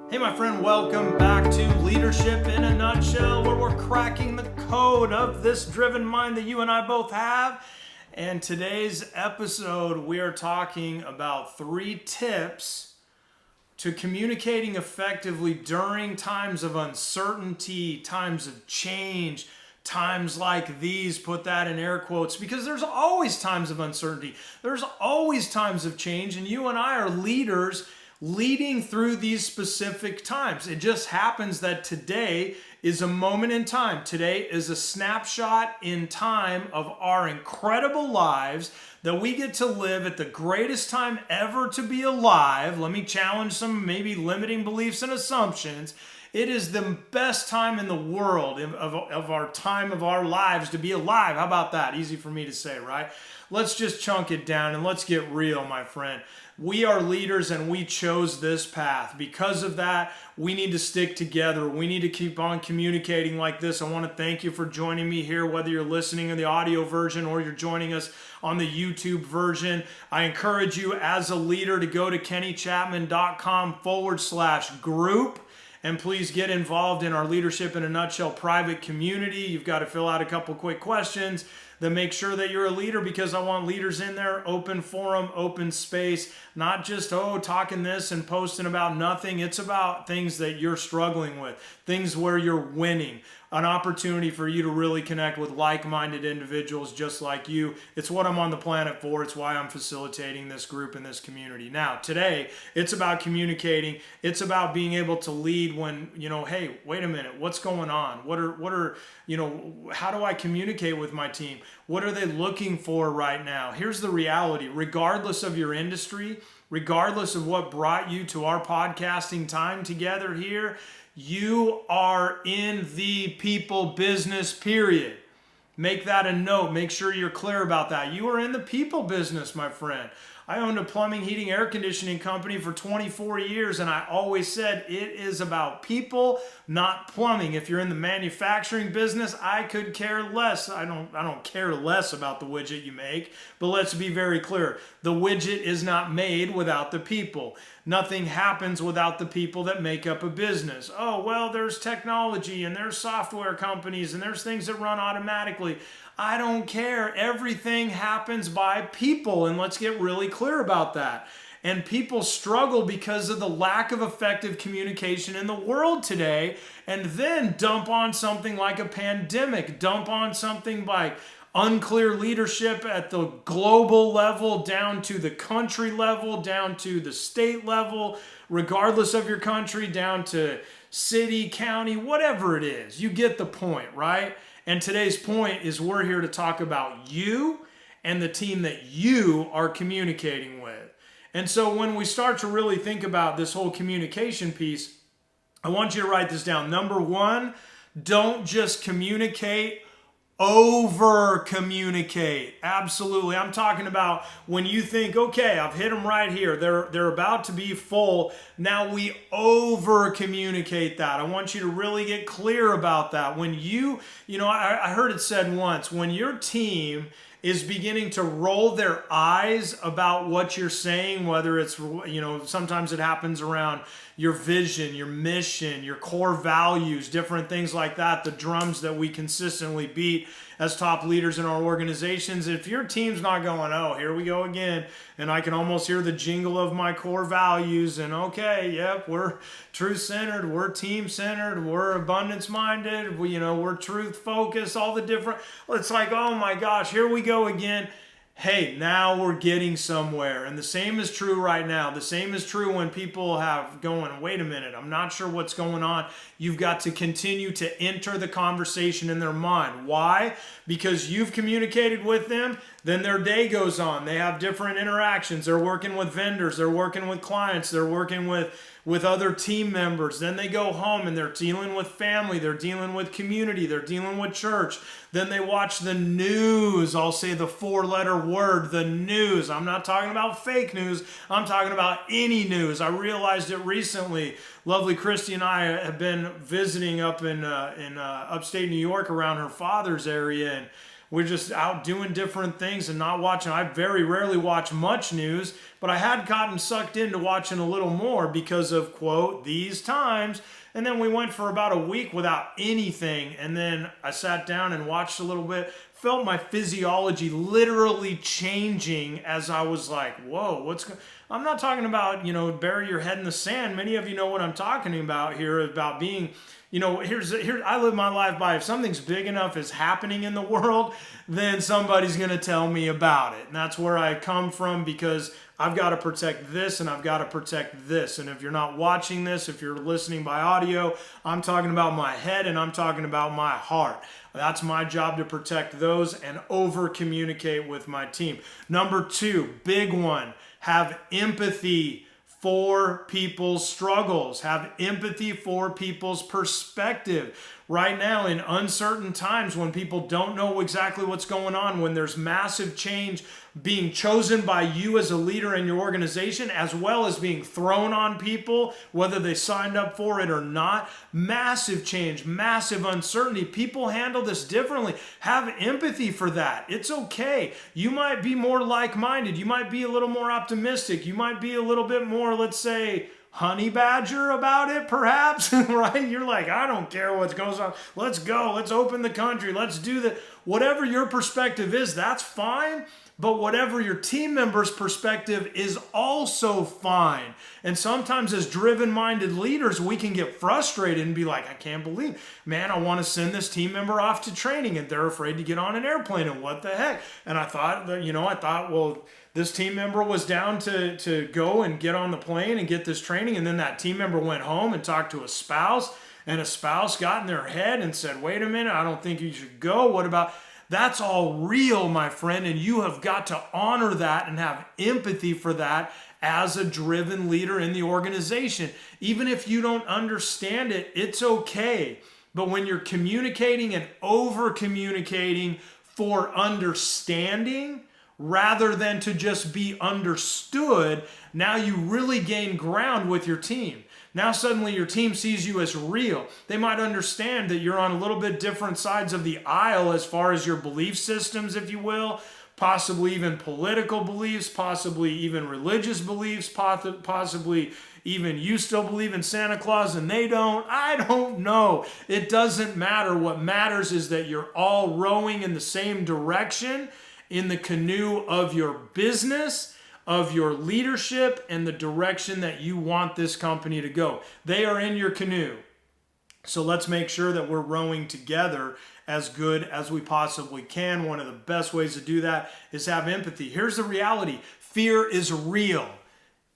Hey my friend, welcome back to Leadership in a Nutshell, where we're cracking the code of this driven mind that you and I both have. And today's episode, we are talking about 3 tips to communicating effectively during times of uncertainty, times of change, times like these. Put that in air quotes, because there's always times of uncertainty. There's always times of change, and you and I are leaders leading through these specific times. It just happens that today is a moment in time. Today is a snapshot in time of our incredible lives that we get to live at the greatest time ever to be alive. Let me challenge some maybe limiting beliefs and assumptions. It is the best time in the world of our time of our lives to be alive. How about that? Easy for me to say, right? Let's just chunk it down and let's get real, my friend. We are leaders and we chose this path. Because of that, we need to stick together. We need to keep on communicating like this. I want to thank you for joining me here, whether you're listening in the audio version or you're joining us on the YouTube version. I encourage you as a leader to go to kennychapman.com/group. And please get involved in our Leadership in a Nutshell private community. You've got to fill out a couple quick questions that make sure that you're a leader, because I want leaders in there, open forum, open space, not just, talking this and posting about nothing. It's about things that you're struggling with, things where you're winning, an opportunity for you to really connect with like-minded individuals just like you. It's what I'm on the planet for. It's why I'm facilitating this group and this community. Now, today, it's about communicating. It's about being able to lead when, hey, wait a minute, what's going on? What are, how do I communicate with my team? What are they looking for right now? Here's the reality. Regardless of your industry, regardless of what brought you to our podcasting time together here, you are in the people business, period. Make that a note. Make sure you're clear about that. You are in the people business, my friend. I owned a plumbing, heating, air conditioning company for 24 years, and I always said it is about people, not plumbing. If you're in the manufacturing business, I could care less. I don't care less about the widget you make, but let's be very clear. The widget is not made without the people. Nothing happens without the people that make up a business. Oh, well, there's technology and there's software companies and there's things that run automatically. I don't care. Everything happens by people, and let's get really clear about that. And people struggle because of the lack of effective communication in the world today, and then dump on something like a pandemic, dump on something like unclear leadership at the global level, down to the country level, down to the state level, regardless of your country, down to city, county, whatever it is. You get the point, right? And today's point is we're here to talk about you and the team that you are communicating with. And so when we start to really think about this whole communication piece, I want you to write this down. Number 1, don't just communicate, over communicate. Absolutely. I'm talking about when you think, okay, I've hit them right here. They're about to be full. Now we over communicate that. I want you to really get clear about that. When I heard it said once, when your team is beginning to roll their eyes about what you're saying, whether it's, sometimes it happens around your vision, your mission, your core values, different things like that, the drums that we consistently beat as top leaders in our organizations. If your team's not going, oh, here we go again, and I can almost hear the jingle of my core values, and okay, yep, we're truth-centered, we're team-centered, we're abundance-minded, we're truth-focused, all the different, it's like, oh my gosh, here we go again. Hey, now we're getting somewhere. And the same is true right now. The same is true when people have going, wait a minute, I'm not sure what's going on. You've got to continue to enter the conversation in their mind. Why? Because you've communicated with them, then their day goes on. They have different interactions. They're working with vendors. They're working with clients. They're working with other team members. Then they go home and they're dealing with family. They're dealing with community. They're dealing with church. Then they watch the news. I'll say the 4-letter word, the news. I'm not talking about fake news. I'm talking about any news. I realized it recently. Lovely Christy and I have been visiting up in upstate New York around her father's area, and we're just out doing different things and not watching. I very rarely watch much news, but I had gotten sucked into watching a little more because of, quote, these times. And then we went for about a week without anything. And then I sat down and watched a little bit, felt my physiology literally changing as I was like, whoa, I'm not talking about, bury your head in the sand. Many of you know what I'm talking about here, about being, here I live my life by, if something's big enough is happening in the world, then somebody's going to tell me about it. And that's where I come from, because I've got to protect this and I've got to protect this. And if you're not watching this, if you're listening by audio, I'm talking about my head and I'm talking about my heart. That's my job, to protect those and over communicate with my team. Number 2, big one, have empathy for people's struggles. Have empathy for people's perspective. Right now, in uncertain times, when people don't know exactly what's going on, when there's massive change being chosen by you as a leader in your organization, as well as being thrown on people, whether they signed up for it or not, massive change, massive uncertainty. People handle this differently. Have empathy for that. It's okay. You might be more like-minded. You might be a little more optimistic. You might be a little bit more, let's say, honey badger about it, perhaps, right? You're like, I don't care what goes on. Let's go. Let's open the country. Let's do that. Whatever your perspective is, that's fine. But whatever your team member's perspective is also fine. And sometimes as driven-minded leaders, we can get frustrated and be like, I can't believe, man, I want to send this team member off to training and they're afraid to get on an airplane, and what the heck? And I thought, well, this team member was down to go and get on the plane and get this training, and then that team member went home and talked to a spouse, and a spouse got in their head and said, wait a minute, I don't think you should go. What about... That's all real, my friend, and you have got to honor that and have empathy for that as a driven leader in the organization. Even if you don't understand it, it's okay. But when you're communicating and over-communicating for understanding rather than to just be understood, now you really gain ground with your team. Now suddenly your team sees you as real. They might understand that you're on a little bit different sides of the aisle as far as your belief systems, if you will, possibly even political beliefs, possibly even religious beliefs, possibly even you still believe in Santa Claus and they don't. I don't know. It doesn't matter. What matters is that you're all rowing in the same direction in the canoe of your business, of your leadership, and the direction that you want this company to go. They are in your canoe. So let's make sure that we're rowing together as good as we possibly can. One of the best ways to do that is have empathy. Here's the reality. Fear is real.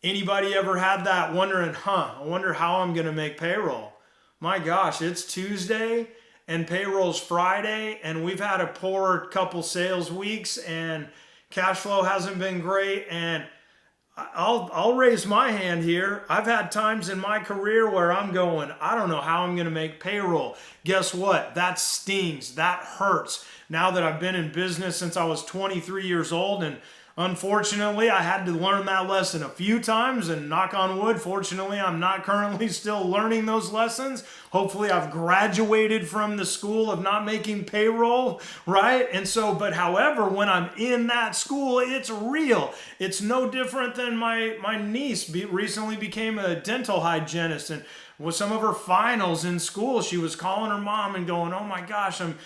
Anybody ever had that wondering, I wonder how I'm going to make payroll? My gosh, it's Tuesday and payroll's Friday, and we've had a poor couple sales weeks, and cash flow hasn't been great, and I'll raise my hand here. I've had times in my career where I'm going, I don't know how I'm going to make payroll. Guess what? That stings. That hurts. Now that I've been in business since I was 23 years old, and unfortunately, I had to learn that lesson a few times, and knock on wood, fortunately, I'm not currently still learning those lessons. Hopefully, I've graduated from the school of not making payroll, right? And so, but however, when I'm in that school, it's real. It's no different than my niece recently became a dental hygienist, and with some of her finals in school, she was calling her mom and going, oh my gosh, I'm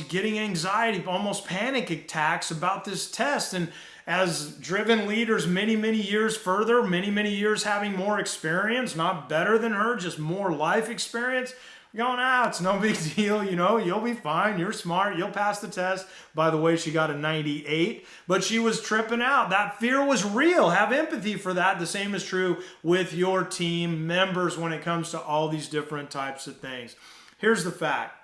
getting anxiety, almost panic attacks about this test. And as driven leaders, many years further, many years having more experience, not better than her, just more life experience, going, it's no big deal, you'll be fine, you're smart, you'll pass the test. By the way, she got a 98, but she was tripping out. That fear was real. Have empathy for that. The same is true with your team members when it comes to all these different types of things. Here's the fact.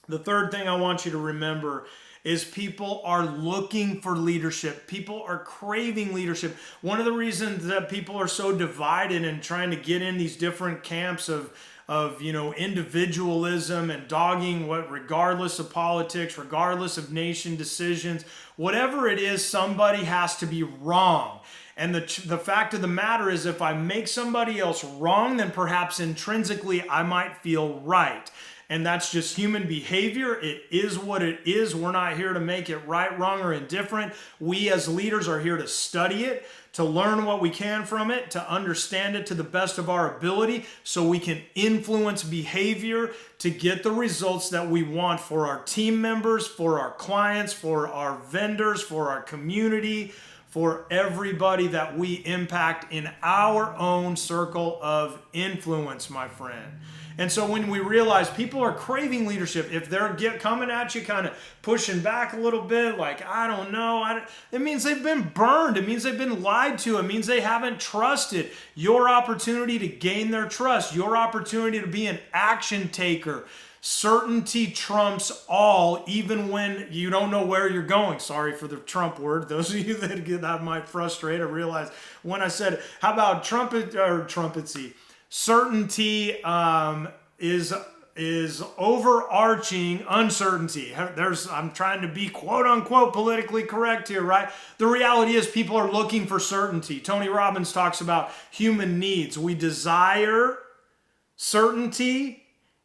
The third thing I want you to remember is people are looking for leadership. People are craving leadership. One of the reasons that people are so divided and trying to get in these different camps of individualism and dogging regardless of politics, regardless of nation decisions, whatever it is, somebody has to be wrong. And the fact of the matter is, if I make somebody else wrong, then perhaps intrinsically I might feel right. And that's just human behavior. It is what it is. We're not here to make it right, wrong, or indifferent. We as leaders are here to study it, to learn what we can from it, to understand it to the best of our ability so we can influence behavior to get the results that we want for our team members, for our clients, for our vendors, for our community, for everybody that we impact in our own circle of influence, my friend. And so when we realize people are craving leadership, if they're coming at you kind of pushing back a little bit, like, I don't know, it means they've been burned. It means they've been lied to. It means they haven't trusted. Your opportunity to gain their trust, your opportunity to be an action taker. Certainty trumps all, even when you don't know where you're going. Sorry for the Trump word. Those of you that get that might frustrate. I realize when I said, how about trumpetsy? Certainty is overarching uncertainty. I'm trying to be quote unquote politically correct here, right? The reality is people are looking for certainty. Tony Robbins talks about human needs. We desire certainty,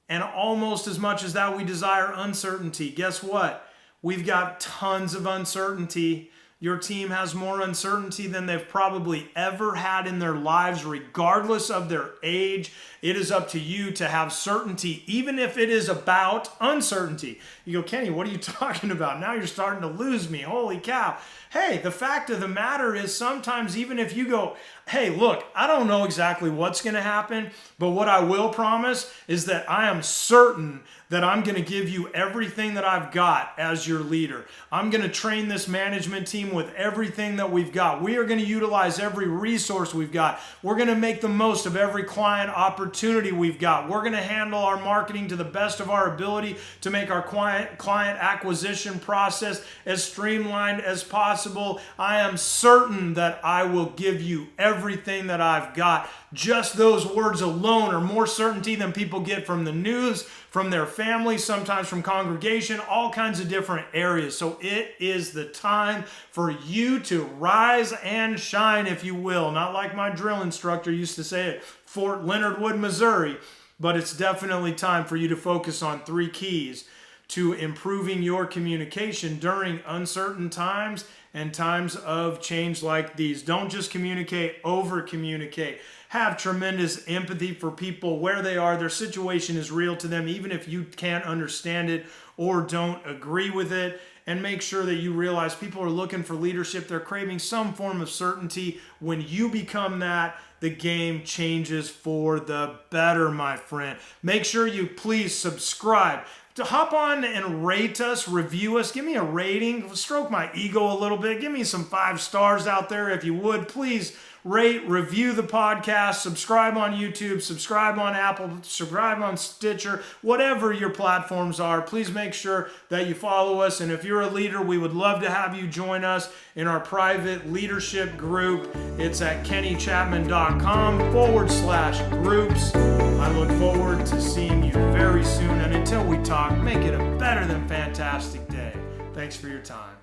and almost as much as that, we desire uncertainty. Guess what? We've got tons of uncertainty. Your team has more uncertainty than they've probably ever had in their lives, regardless of their age. It is up to you to have certainty, even if it is about uncertainty. You go, Kenny, what are you talking about? Now you're starting to lose me. Holy cow. Hey, the fact of the matter is sometimes even if you go, hey, look, I don't know exactly what's going to happen, but what I will promise is that I am certain that I'm going to give you everything that I've got as your leader. I'm going to train this management team with everything that we've got. We are going to utilize every resource we've got. We're going to make the most of every client opportunity we've got. We're going to handle our marketing to the best of our ability to make our client acquisition process as streamlined as possible. I am certain that I will give you everything that I've got. Just those words alone are more certainty than people get from the news, from their family, sometimes from congregation, all kinds of different areas. So it is the time for you to rise and shine, if you will. Not like my drill instructor used to say at Fort Leonard Wood, Missouri, but it's definitely time for you to focus on 3 keys to improving your communication during uncertain times and times of change like these. Don't just communicate, over-communicate. Have tremendous empathy for people where they are. Their situation is real to them, even if you can't understand it or don't agree with it. And make sure that you realize people are looking for leadership. They're craving some form of certainty. When you become that, the game changes for the better, my friend. Make sure you please subscribe. To hop on and rate us, review us, give me a rating, stroke my ego a little bit, give me some 5 stars out there if you would. Please rate, review the podcast, subscribe on YouTube, subscribe on Apple, subscribe on Stitcher, whatever your platforms are. Please make sure that you follow us. And if you're a leader, we would love to have you join us in our private leadership group. It's at kennychapman.com/groups. I look forward to seeing you very soon. And until we talk, make it a better than fantastic day. Thanks for your time.